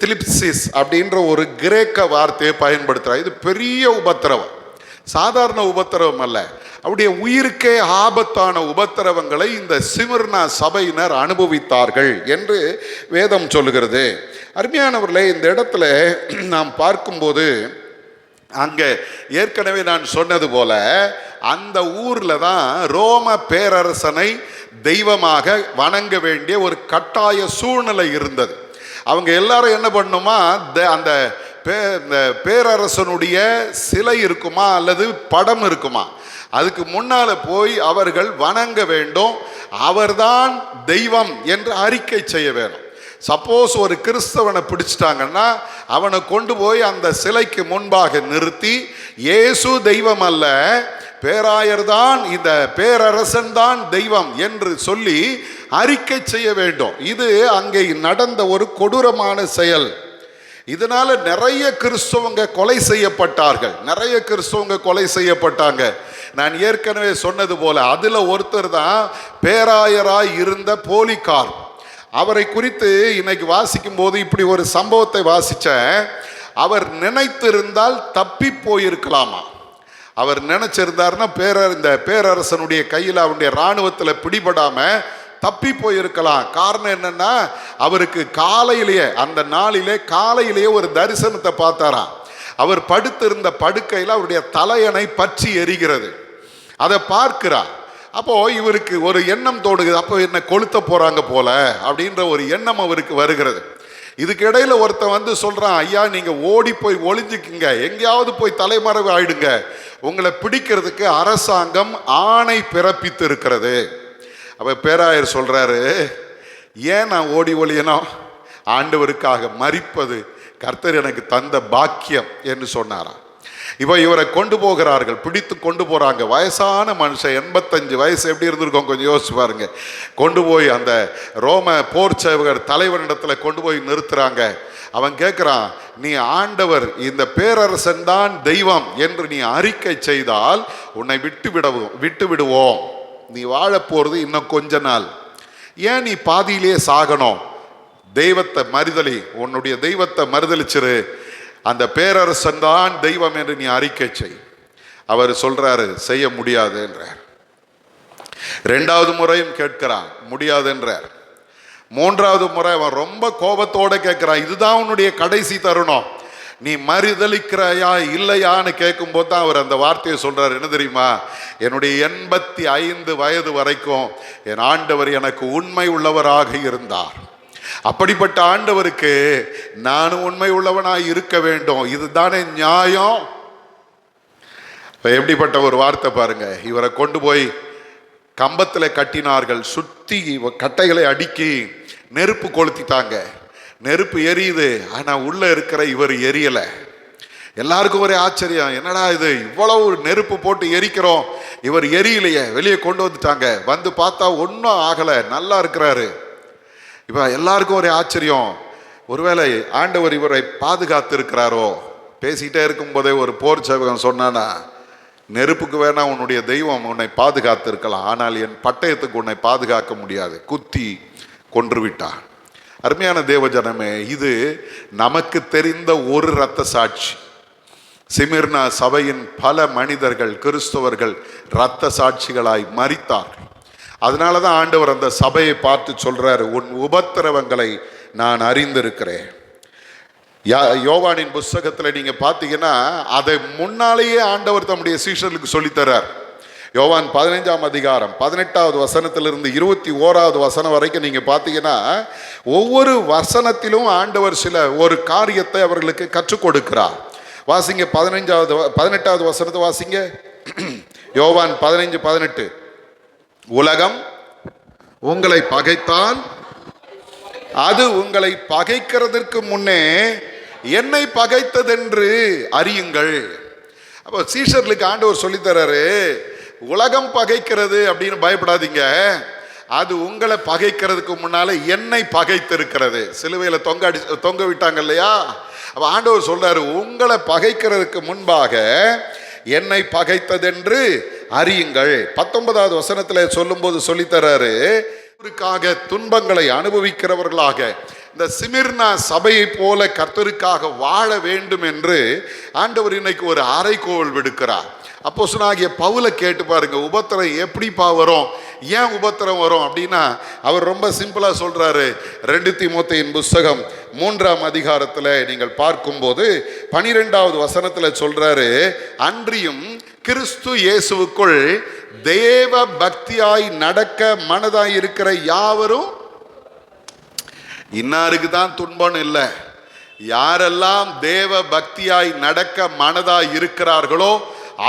திலிப்சிஸ் அப்படின்ற ஒரு கிரேக்க வார்த்தையை பயன்படுத்துகிறார். இது பெரிய உபத்திரவம், சாதாரண உபத்திரவம் அல்ல. அவருடைய உயிருக்கே ஆபத்தான உபத்திரவங்களை இந்த சிமிர்னா சபையினர் அனுபவித்தார்கள் என்று வேதம் சொல்லுகிறது. அருமையானவர்களே, இந்த இடத்துல நாம் பார்க்கும்போது அங்கே ஏற்கனவே நான் சொன்னது போல அந்த ஊரில் தான் ரோம பேரரசனை தெய்வமாக வணங்க வேண்டிய ஒரு கட்டாய சூழ்நிலை இருந்தது. அவங்க எல்லாரும் என்ன பண்ணுமா, அந்த பேரரசனுடைய சிலை இருக்குமா அல்லது படம் இருக்குமா, அதுக்கு முன்னால் போய் அவர்கள் வணங்க வேண்டும், அவர்தான் தெய்வம் என்று அறிக்கை செய்ய வேணும். சப்போஸ் ஒரு கிறிஸ்தவனை பிடிச்சிட்டாங்கன்னா அவனை கொண்டு போய் அந்த சிலைக்கு முன்பாக நிறுத்தி, இயேசு தெய்வம் அல்ல, பேராயர் தான், இந்த பேரரசன் தான் தெய்வம் என்று சொல்லி அறிக்கை செய்ய வேண்டும். இது அங்கே நடந்த ஒரு கொடூரமான செயல். இதனால நிறைய கிறிஸ்தவங்க கொலை செய்யப்பட்டார்கள், நிறைய கிறிஸ்தவங்க கொலை செய்யப்பட்டாங்க. நான் ஏற்கனவே சொன்னது போல அதுல ஒருத்தர் தான் பேராயராய் இருந்த போலிகார். அவரை குறித்து இன்னைக்கு வாசிக்கும் போது இப்படி ஒரு சம்பவத்தை வாசிச்சேன். அவர் நினைத்திருந்தால் தப்பி போயிருக்கலாமா? அவர் நினைச்சிருந்தாருன்னா இந்த பேரரசனுடைய கையில் அவருடைய இராணுவத்தில் பிடிபடாம தப்பி போயிருக்கலாம். காரணம் என்னன்னா, அவருக்கு காலையிலேயே, அந்த நாளிலே காலையிலேயே ஒரு தரிசனத்தை பார்த்தாராம். அவர் படுத்திருந்த படுக்கையில் அவருடைய தலையணை பற்றி எரிகிறது. அதை பார்க்கிறார். அப்போ இவருக்கு ஒரு எண்ணம் தோணுது, அப்போ என்ன கொளுத்த போறாங்க போல அப்படின்ற ஒரு எண்ணம் அவருக்கு வருகிறது. இதுக்கு இடையில ஒருத்தன் வந்து சொல்றான், ஐயா நீங்க ஓடி போய் ஒளிஞ்சுக்குங்க, எங்கேயாவது போய் தலைமறைவு ஆயிடுங்க, உங்களை பிடிக்கிறதுக்கு அரசாங்கம் ஆணை பிறப்பித்து இருக்கிறது. அப்ப பேராயர் சொல்றாரு, ஏன் நான் ஓடி ஒளியணும்? ஆண்டவருக்காக மரிப்பது கர்த்தர் எனக்கு தந்த பாக்கியம் என்று சொன்னாராம். இப்போ இவரை கொண்டு போகிறார்கள், பிடித்து கொண்டு போறாங்க. வயசான மனுஷன், 85 வயசு, எப்படி இருந்திருக்கோம் கொஞ்சம் யோசிச்சு பாருங்க. கொண்டு போய் அந்த ரோம போர் சேவகர் தலைவனிடத்துல கொண்டு போய் நிறுத்துறாங்க. அவன் கேட்கிறான், நீ ஆண்டவர், இந்த பேரரசன் தான் தெய்வம் என்று நீ அறிக்கை செய்தால் உன்னை விட்டு விடுவோம். நீ வாழ போறது இன்னும் கொஞ்ச நாள், ஏன் நீ பாதியிலே சாகணும்? தெய்வத்தை மறுதலி, உன்னுடைய தெய்வத்தை மறுதலிச்சிரு, அந்த பேரரசன் தான் தெய்வம் என்று நீ அறிக்கை செய். அவர் சொல்றாரு, செய்ய முடியாது என்றார். 2வது முறையும் கேட்கிறான், முடியாது என்றார். 3வது முறை அவன் ரொம்ப கோபத்தோட கேட்கிறான், இதுதான் உன்னுடைய கடைசி தருணம், நீ மறுதலிக்கிறாயா இல்லையான்னு கேட்கும் போது தான் அவர் அந்த வார்த்தையை சொல்றாரு. என்ன தெரியுமா? என்னுடைய 85 வயது வரைக்கும் என் ஆண்டவர் எனக்கு உண்மை உள்ளவராக இருந்தார். அப்படிப்பட்ட ஆண்டவருக்கு நானும் உண்மை உள்ளவனாய் இருக்க வேண்டும், இதுதானே நியாயம். எப்படிப்பட்ட ஒரு வார்த்தை பாருங்க. இவரை கொண்டு போய் கம்பத்தில் கட்டினார்கள், சுத்தி கட்டைகளை அடுக்கி நெருப்பு கொளுத்திட்டாங்க. நெருப்பு எரியுது, ஆனா உள்ள இருக்கிற இவர் எரியல. எல்லாருக்கும் ஒரே ஆச்சரியம், என்னடா இது, இவ்வளவு நெருப்பு போட்டு எரிக்கிறோம், இவர் எரியலையே. வெளியே கொண்டு வந்துட்டாங்க, வந்து பார்த்தா ஒன்றும் ஆகலை, நல்லா இருக்கிறாரு. இப்போ எல்லாருக்கும் ஒரே ஆச்சரியம், ஒருவேளை ஆண்டவர் இவரை பாதுகாத்து இருக்கிறாரோ. பேசிக்கிட்டே இருக்கும் போதே ஒரு போர் சேவகன் சொன்னானா, நெருப்புக்கு வேணா உன்னுடைய தெய்வம் உன்னை பாதுகாத்து இருக்கலாம், ஆனால் என் பட்டயத்துக்கு உன்னை பாதுகாக்க முடியாது, குத்தி கொன்று விட்டான். அருமையான தேவஜனமே, இது நமக்கு தெரிந்த ஒரு இரத்த சாட்சி. சிமிர்னா சபையின் பல மனிதர்கள், கிறிஸ்தவர்கள் இரத்த சாட்சிகளாய் மரித்தார்கள். அதனாலதான் ஆண்டவர் அந்த சபையை பார்த்து சொல்றாரு, உன் உபத்திரவங்களை நான் அறிந்திருக்கிறேன். யோவானின் புஸ்தகத்துல நீங்க பாத்தீங்கன்னா அதை முன்னாலேயே ஆண்டவர் தம்முடைய சீஷர்களுக்கு சொல்லித்தரார். யோவான் 15ஆம் அதிகாரம் 18வது வசனத்திலிருந்து 21வது வசனம் வரைக்கும் நீங்க பாத்தீங்கன்னா ஒவ்வொரு வசனத்திலும் ஆண்டவர் ஒரு காரியத்தை அவர்களுக்கு கற்றுக் கொடுக்கிறார். வாசிங்க 18வது வசனத்தை வாசிங்க. யோவான் 15:18. உலகம் உங்களை பகைத்தால் அது உங்களை பகைக்கிறதற்கு முன்னே என்னை பகைத்ததென்று அறியுங்கள். அப்போ சீஷர்களுக்கு ஆண்டவர் சொல்லித்தராரு, உலகம் பகைக்கிறது அப்படின்னு பயப்படாதீங்க, அது உங்களை பகைக்கிறதுக்கு முன்னால என்னை பகைத்திருக்கிறது. சிலுவையில தொங்க விட்டாங்க இல்லையா? அப்ப ஆண்டவர் சொல்றாரு, உங்களை பகைக்கிறதுக்கு முன்பாக என்னை பகைத்ததென்று அறியுங்கள். 19வது வசனத்துல சொல்லும் போது சொல்லித்தராரு, கர்த்தருக்காக துன்பங்களை அனுபவிக்கிறவர்களாக இந்த சிமிர்னா சபையை போல கர்த்தருக்காக வாழ வேண்டும் என்று ஆண்டவர் இன்னைக்கு ஒரு அறைகோல் விடுக்கிறார். அப்போஸ்தலனாகிய பவுலை கேட்டு பாருங்க, உபத்திரம் எப்படிப்பா வரும், ஏன் உபத்திரம் வரும் அப்படின்னா அவர் ரொம்ப சிம்பிளா சொல்றாரு. 2 தீமோத்தேயின் புஸ்தகம் 3ஆம் அதிகாரத்துல நீங்கள் பார்க்கும்போது 12வது வசனத்துல சொல்றாரு, அன்றியும் கிறிஸ்து இயேசுவுக்குள் தேவ பக்தியாய் நடக்க மனதாய் இருக்கிற யாவரும், இன்னாருக்கு தான் துன்பம் இல்லை, யாரெல்லாம் தேவ பக்தியாய் நடக்க மனதாய் இருக்கிறார்களோ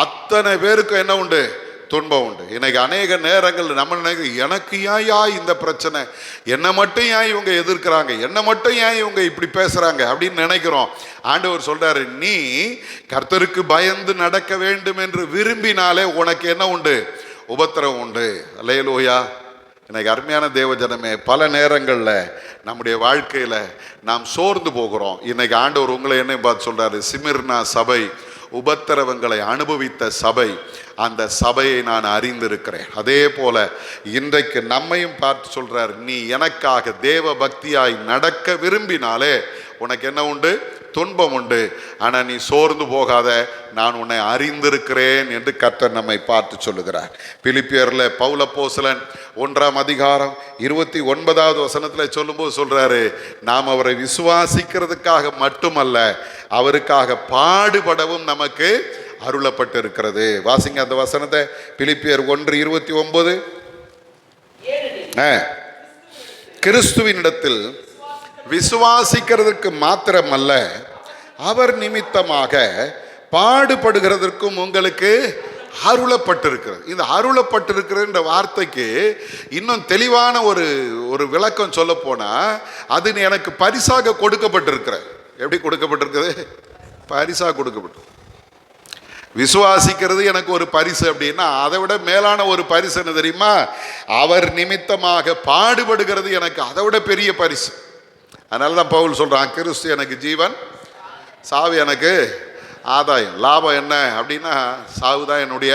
அத்தனை பேருக்கும் என்ன உண்டு? துன்பம் உண்டு. இன்னைக்கு அநேக நேரங்கள் நம்ம எனக்கு ஏன் இந்த பிரச்சனை, என்னை மட்டும் ஏன் இவங்க எதிர்க்கிறாங்க, என்னை மட்டும் ஏன் இவங்க இப்படி பேசுறாங்க அப்படின்னு நினைக்கிறோம். ஆண்டவர் சொல்றாரு, நீ கர்த்தருக்கு பயந்து நடக்க வேண்டும் என்று விரும்பினாலே உனக்கு என்ன உண்டு? உபத்திரவம் உண்டு. அல்லேலூயா. இன்னைக்கு அருமையான தேவஜனமே, பல நேரங்களில் நம்முடைய வாழ்க்கையில் நாம் சோர்ந்து போகிறோம். இன்னைக்கு ஆண்டவர் உங்களை என்ன பார்த்து சொல்றாரு, சிமிர்னா சபை உபத்திரவங்களை அனுபவித்த சபை, அந்த சபையை நான் அறிந்திருக்கிறேன். அதே போல இன்றைக்கு நம்மையும் பார்த்து சொல்றார், நீ எனக்காக தேவ பக்தியாய் நடக்க விரும்பினாலே உனக்கு என்ன உண்டு? துன்பம் உண்டு. ஆனால் நீ சோர்ந்து போகாத, நான் உன்னை அறிந்திருக்கிறேன் என்று கர்த்தர் நம்மை பார்த்து சொல்லுகிறார். பிலிப்பியர்ல பவுல் அப்போஸ்தலன் 1ஆம் அதிகாரம் 29வது வசனத்தில் சொல்லும்போது சொல்றாரு, நாம் அவரை விசுவாசிக்கிறதுக்காக மட்டுமல்ல, அவருக்காக பாடுபடவும் நமக்கு அருளப்பட்டிருக்கிறது. வாசிங்க அந்த வசனத்தை, பிலிப்பியர் 1:29. கிறிஸ்துவினிடத்தில் விசுவாசிக்கிறதுக்கு மாத்திரமல்ல, அவர் நிமித்தமாக பாடுபடுகிறதற்கும் உங்களுக்கு அருளப்பட்டிருக்கிறது. இந்த அருளப்பட்டிருக்கிற இந்த வார்த்தைக்கு இன்னும் தெளிவான ஒரு விளக்கம் சொல்ல போனா, அது எனக்கு பரிசாக கொடுக்கப்பட்டிருக்கிற. எப்படி கொடுக்கப்பட்டிருக்குது? பரிசாக கொடுக்கப்பட்டு. விசுவாசிக்கிறது எனக்கு ஒரு பரிசு அப்படின்னா, அதை விட மேலான ஒரு பரிசு என்ன தெரியுமா? அவர் நிமித்தமாக பாடுபடுகிறது எனக்கு அதை விட பெரிய பரிசு. அதனால தான் பவுல் சொல்றான், கிறிஸ்து எனக்கு ஜீவன், சாவு எனக்கு ஆதாயம். லாபம் என்ன அப்படின்னா, சாவு தான் என்னுடைய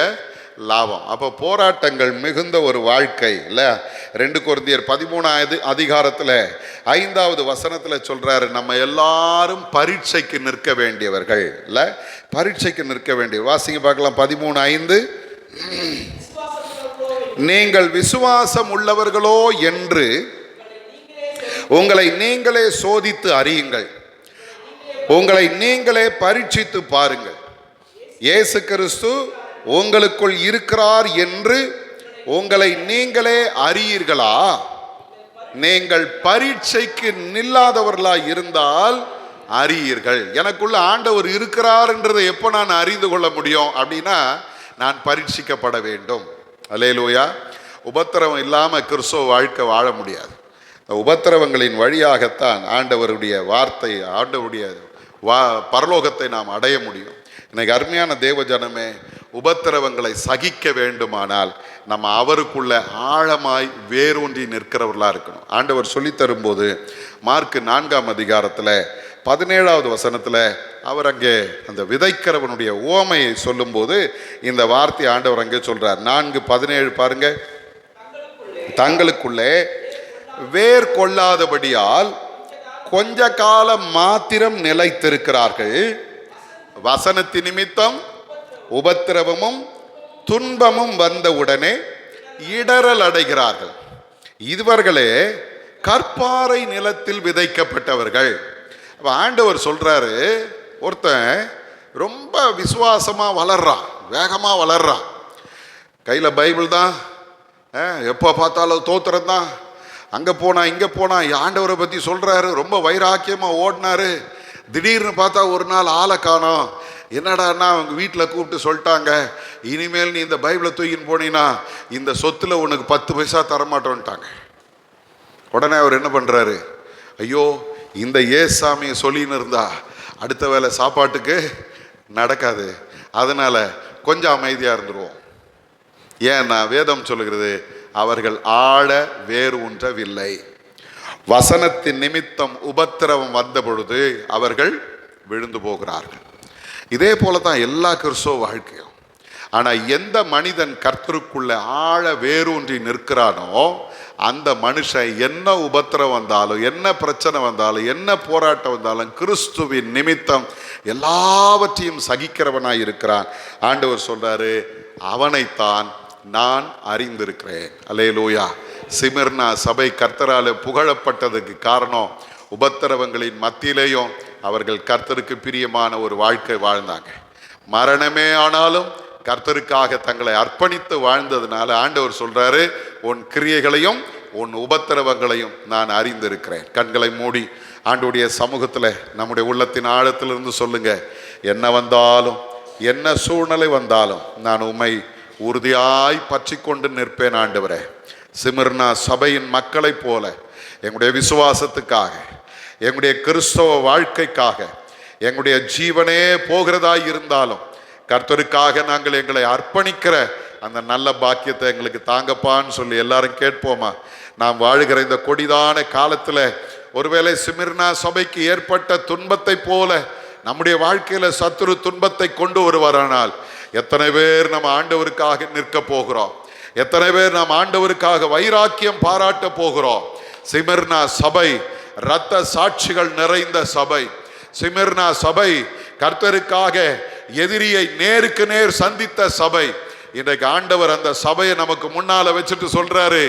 லாபம். அப்போ போராட்டங்கள் மிகுந்த ஒரு வாழ்க்கை இல்லை? 2 கொரிந்தியர் 13ஆவது அதிகாரத்தில் 5வது வசனத்தில் சொல்றாரு, நம்ம எல்லாரும் பரீட்சைக்கு நிற்க வேண்டியவர்கள் இல்லை? பரீட்சைக்கு நிற்க வேண்டிய. வாசிங்க பார்க்கலாம் 13:5. நீங்கள் விசுவாசம் உள்ளவர்களோ என்று உங்களை நீங்களே சோதித்து அறியுங்கள், உங்களை நீங்களே பரீட்சித்து பாருங்கள். இயேசு கிறிஸ்து உங்களுக்குள் இருக்கிறார் என்று உங்களை நீங்களே அறியீர்களா? நீங்கள் பரீட்சைக்கு நில்லாதவர்களாய் இருந்தால் அறியீர்கள். எனக்குள்ள ஆண்டவர் இருக்கிறார் என்றதை எப்போ நான் அறிந்து கொள்ள முடியும் அப்படின்னா, நான் பரீட்சிக்கப்பட வேண்டும். அல்லேலூயா. உபத்திரவம் இல்லாமல் கிறிஸ்துவ வாழ்க்கை வாழ முடியாது. உபத்திரவங்களின் வழியாகத்தான் ஆண்டவருடைய வார்த்தை, ஆண்டவருடைய பரலோகத்தை நாம் அடைய முடியும். இன்னைக்கு அருமையான தேவ ஜனமே, உபத்திரவங்களை சகிக்க வேண்டுமானால் நம்ம அவருக்குள்ள ஆழமாய் வேரூன்றி நிற்கிறவர்களாக இருக்கணும். ஆண்டவர் சொல்லி தரும்போது மார்க் 4ஆம் அதிகாரத்தில் 17வது வசனத்தில் அவர் அங்கே அந்த விதைக்கிறவனுடைய உவமையை சொல்லும்போது இந்த வார்த்தை ஆண்டவர் அங்கே சொல்றார். 4:17 பாருங்க. தங்களுக்குள்ளே வேர் கொள்ளாதபடியால் கொஞ்ச காலம் மாத்திரம் நிலைத்திருக்கிறார்கள், வசனத்தின் நிமித்தம் உபத்திரவமும் துன்பமும் வந்தவுடனே இடறல் அடைகிறார்கள். இவர்களே கற்பாறை நிலத்தில் விதைக்கப்பட்டவர்கள். ஆண்டவர் சொல்றாரு, ஒருத்தன் ரொம்ப விசுவாசமா வளர்றான், வேகமா வளர்றான், கையில பைபிள் தான், எப்போ பார்த்தாலும் தோத்திரம் தான், அங்கே போனா இங்கே போனா ஆண்டவரை பற்றி சொல்றாரு, ரொம்ப வைராக்கியமாக ஓடினாரு. திடீர்னு பார்த்தா ஒரு நாள் ஆளை காணோம். என்னடான்னா அவங்க வீட்டில் கூப்பிட்டு சொல்லிட்டாங்க, இனிமேல் நீ இந்த பைபிளை தூக்கின்னு போனீங்கன்னா இந்த சொத்தில் உனக்கு 10 பைசா தரமாட்டோன்ட்டாங்க. உடனே அவர் என்ன பண்ணுறாரு, ஐயோ இந்த ஏசாமியை சொல்லின்னு இருந்தா அடுத்த வேளை சாப்பாட்டுக்கு நடக்காது, அதனால் கொஞ்சம் அமைதியாக இருந்துருவோம். ஏன்னா வேதம் சொல்லுகிறது, அவர்கள் ஆழ வேறு ஊன்றவில்லை. வசனத்தின் நிமித்தம் உபத்திரவம் வந்த பொழுது அவர்கள் விழுந்து போகிறார்கள். இதே போல தான் எல்லா கிறிஸ்தவ வாழ்க்கையும். ஆனால் எந்த மனிதன் கர்த்தருக்குள்ள ஆழ வேரூன்றி நிற்கிறானோ அந்த மனுஷன் என்ன உபத்திரம் வந்தாலும், என்ன பிரச்சனை வந்தாலும், என்ன போராட்டம் வந்தாலும் கிறிஸ்துவின் நிமித்தம் எல்லாவற்றையும் சகிக்கிறவனாய் இருக்கிறான். ஆண்டவர் சொல்றாரு, அவனைத்தான் நான் அறிந்திருக்கிறேன். அல்லேலூயா. சிமிர்னா சபை கர்த்தரால் புகழப்பட்டதுக்கு காரணம், உபத்திரவங்களின் மத்தியிலேயும் அவர்கள் கர்த்தருக்கு பிரியமான ஒரு வாழ்க்கை வாழ்ந்தாங்க. மரணமே ஆனாலும் கர்த்தருக்காக தங்களை அர்ப்பணித்து வாழ்ந்ததுனால ஆண்டவர் சொல்றாரு, உன் கிரியைகளையும் உன் உபத்திரவங்களையும் நான் அறிந்திருக்கிறேன். கண்களை மூடி ஆண்டவருடைய சமூகத்தில் நம்முடைய உள்ளத்தின் ஆழத்திலிருந்து சொல்லுங்க, என்ன வந்தாலும் என்ன சூழ்நிலை வந்தாலும் நான் உம்மை உறுதியாய் பற்றி கொண்டு நிற்பேன் ஆண்டவரே. சிமிர்னா சபையின் மக்களைப் போல எங்களுடைய விசுவாசத்துக்காக, எங்களுடைய கிறிஸ்தவ வாழ்க்கைக்காக, எங்களுடைய ஜீவனே போகிறதாய் இருந்தாலும் கர்த்தருக்காக நாங்கள் எங்களை அர்ப்பணிக்கிற அந்த நல்ல பாக்கியத்தை எங்களுக்கு தாங்கப்பான்னு சொல்லி எல்லாரும் கேட்போமா? நாம் வாழுகிற இந்த கொடிதான காலத்தில் ஒருவேளை சிமிர்னா சபைக்கு ஏற்பட்ட துன்பத்தை போல நம்முடைய வாழ்க்கையில சத்துரு துன்பத்தை கொண்டு வருவாரானால் எத்தனை பேர் நம்ம ஆண்டவருக்காக நிற்க போகிறோம்? எத்தனை பேர் நாம் ஆண்டவருக்காக வைராக்கியம் பாராட்ட போகிறோம்? சிமிர்னா சபை இரத்த சாட்சிகள் நிறைந்த சபை. சிமிர்னா சபை கர்த்தருக்காக எதிரியை நேருக்கு நேர் சந்தித்த சபை. இன்றைக்கு ஆண்டவர் அந்த சபையை நமக்கு முன்னால வச்சுட்டு சொல்றாரு,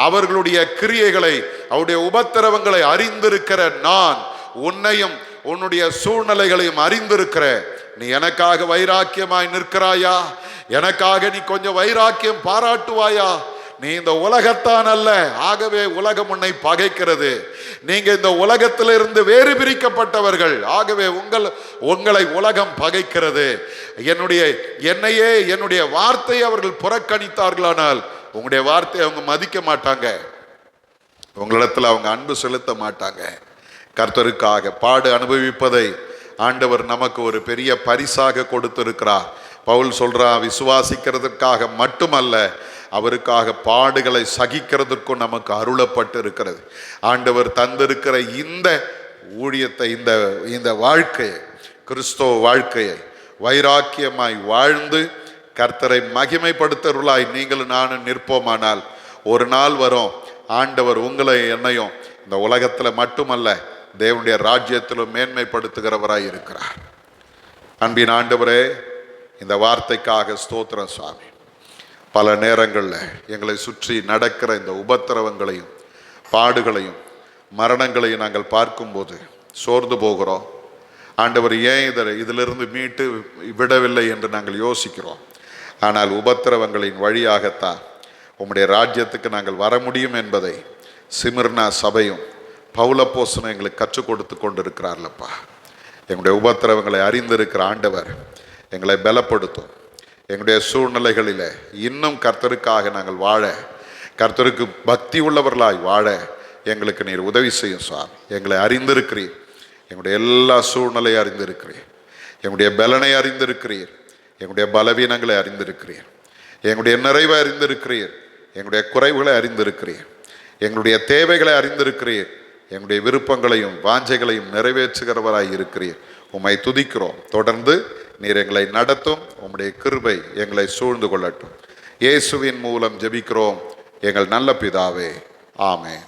அவர்களுடைய கிரியைகளை, அவருடைய உபத்திரவங்களை அறிந்திருக்கிற நான் உன்னையும் உன்னுடைய சூழ்நிலைகளையும் அறிந்திருக்கிற நீ எனக்காக வைராக்கியமாய் நிற்கிறாயா? எனக்காக நீ கொஞ்சம் வைராக்கியம் பாராட்டுவாயா? நீ இந்த உலகத்தான் அல்ல, ஆகவே உலகம் உன்னை பகைக்கிறது. நீங்க இந்த உலகத்திலிருந்து வேறு பிரிக்கப்பட்டவர்கள், ஆகவே உங்களை உலகம் பகைக்கிறது. என்னையே என்னுடைய வார்த்தையை அவர்கள் புறக்கணித்தார்களானால் உங்களுடைய வார்த்தையை அவங்க மதிக்க மாட்டாங்க, உங்களிடத்துல அவங்க அன்பு செலுத்த மாட்டாங்க. கர்த்தருக்காக பாடு அனுபவிப்பதை ஆண்டவர் நமக்கு ஒரு பெரிய பரிசாக கொடுத்திருக்கிறார். பவுல் சொல்றா, விசுவாசிக்கிறதுக்காக மட்டுமல்ல, அவருக்காக பாடுகளை சகிக்கிறதுக்கும் நமக்கு அருளப்பட்டு இருக்கிறது. ஆண்டவர் தந்திருக்கிற இந்த ஊழியத்தை, இந்த வாழ்க்கையை, கிறிஸ்தவ வாழ்க்கையை வைராக்கியமாய் வாழ்ந்து கர்த்தரை மகிமைப்படுத்துவர்களாய் நீங்களும் நானும் நிற்போமானால் ஒரு நாள் வரும், ஆண்டவர் உங்களை என்னையும் இந்த உலகத்தில் மட்டுமல்ல தேவனுடைய ராஜ்யத்திலும் மேன்மைப்படுத்துகிறவராய் இருக்கிறார். அன்பின் ஆண்டவரே, இந்த வார்த்தைக்காக ஸ்தோத்திரம் சுவாமி. பல நேரங்களில் எங்களை சுற்றி நடக்கிற இந்த உபத்திரவங்களையும் பாடுகளையும் மரணங்களையும் நாங்கள் பார்க்கும்போது சோர்ந்து போகிறோம். ஆண்டவர் ஏன் இதிலிருந்து மீட்டு விடவில்லை என்று நாங்கள் யோசிக்கிறோம். ஆனால் உபத்திரவங்களின் வழியாகத்தான் உம்முடைய ராஜ்யத்துக்கு நாங்கள் வர முடியும் என்பதை சிமிர்னா சபையும் பவுலப்போஸ்தலனும் எங்களுக்கு கற்றுக் கொடுத்து கொண்டிருக்கிறார்லப்பா. எங்களுடைய உபத்திரவங்களை அறிந்திருக்கிற ஆண்டவர் எங்களை பலப்படுத்தும். எங்களுடைய சூழ்நிலைகளில் இன்னும் கர்த்தருக்காக நாங்கள் வாழ, கர்த்தருக்கு பக்தி உள்ளவர்களாய் வாழ எங்களுக்கு நீர் உதவி செய்யும் சுவாமி. எங்களை அறிந்திருக்கிறீர், எங்களுடைய எல்லா சூழ்நிலையை அறிந்திருக்கிறீர், எங்களுடைய பலனை அறிந்திருக்கிறீர், எங்களுடைய பலவீனங்களை அறிந்திருக்கிறீர், எங்களுடைய நிறைவை அறிந்திருக்கிறீர், எங்களுடைய குறைவுகளை அறிந்திருக்கிறீர், எங்களுடைய தேவைகளை அறிந்திருக்கிறீர், எங்களுடைய விருப்பங்களையும் வாஞ்சைகளையும் நிறைவேற்றுகிறவராய் இருக்கிறீர். உம்மை துதிக்கிறோம். தொடர்ந்து நீர் எங்களை நடத்தும். உம்முடைய கிருபை எங்களை சூழ்ந்து கொள்ளட்டும். இயேசுவின் மூலம் ஜெபிக்கிறோம் எங்கள் நல்ல பிதாவே, ஆமென்.